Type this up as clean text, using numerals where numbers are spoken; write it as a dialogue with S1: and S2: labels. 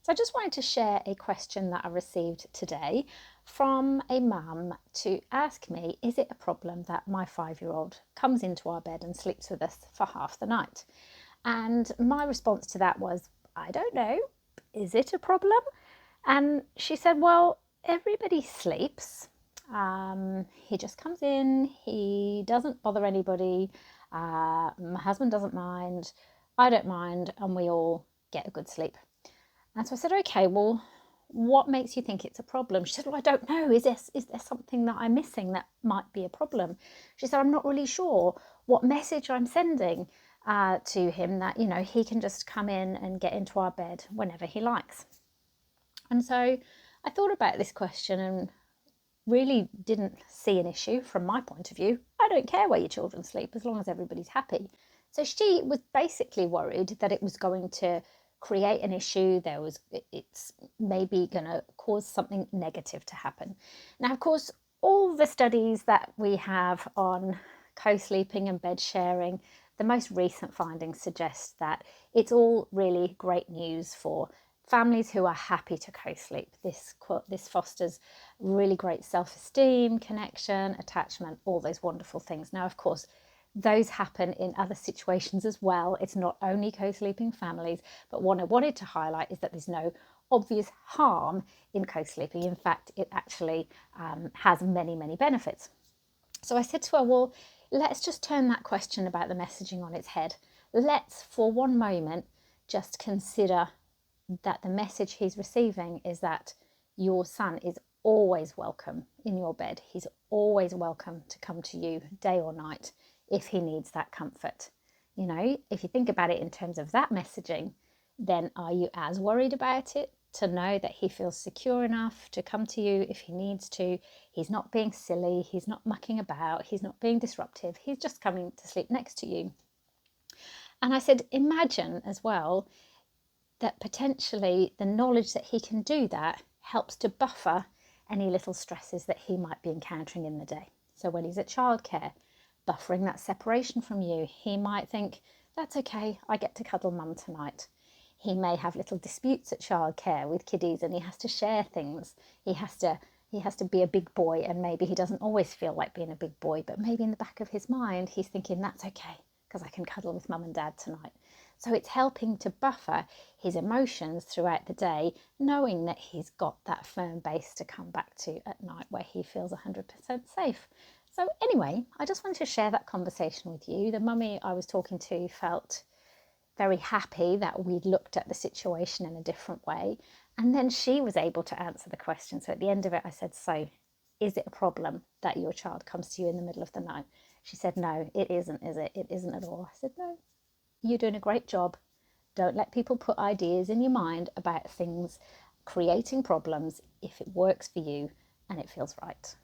S1: So I just wanted to share a question that I received today from a mum to ask me, is it a problem that my 5-year-old comes into our bed and sleeps with us for half the night? And my response to that was, I don't know. Is it a problem? And she said, well, everybody sleeps. He just comes in, he doesn't bother anybody. My husband doesn't mind, I don't mind, and we all get a good sleep. And so I said, okay, well, what makes you think it's a problem? She said, well, I don't know. Is there something that I'm missing that might be a problem? She said, I'm not really sure what message I'm sending to him that, he can just come in and get into our bed whenever he likes. And so I thought about this question and really didn't see an issue from my point of view. I don't care where your children sleep as long as everybody's happy. So she was basically worried that it was going to create an issue. It's maybe going to cause something negative to happen. Now, of course, all the studies that we have on co-sleeping and bed sharing, the most recent findings suggest that it's all really great news for families who are happy to co-sleep. This fosters really great self-esteem, connection, attachment, all those wonderful things. Now, of course, those happen in other situations as well. It's not only co-sleeping families, but what I wanted to highlight is that there's no obvious harm in co-sleeping. In fact, it actually has many, many benefits. So I said to her, well, let's just turn that question about the messaging on its head. Let's, for one moment, just consider that the message he's receiving is that your son is always welcome in your bed. He's always welcome to come to you day or night if he needs that comfort. If you think about it in terms of that messaging, then are you as worried about it to know that he feels secure enough to come to you if he needs to? He's not being silly, he's not mucking about, he's not being disruptive, he's just coming to sleep next to you. And I said, imagine as well that potentially the knowledge that he can do that helps to buffer any little stresses that he might be encountering in the day. So when he's at childcare, buffering that separation from you, he might think, that's okay, I get to cuddle mum tonight. He may have little disputes at childcare with kiddies and he has to share things. He has to be a big boy, and maybe he doesn't always feel like being a big boy, but maybe in the back of his mind he's thinking, that's okay because I can cuddle with mum and dad tonight. So it's helping to buffer his emotions throughout the day, knowing that he's got that firm base to come back to at night where he feels 100% safe. So anyway, I just wanted to share that conversation with you. The mummy I was talking to felt very happy that we'd looked at the situation in a different way. And then she was able to answer the question. So at the end of it, I said, so is it a problem that your child comes to you in the middle of the night? She said, no, it isn't, is it? It isn't at all. I said, no, you're doing a great job. Don't let people put ideas in your mind about things creating problems if it works for you and it feels right.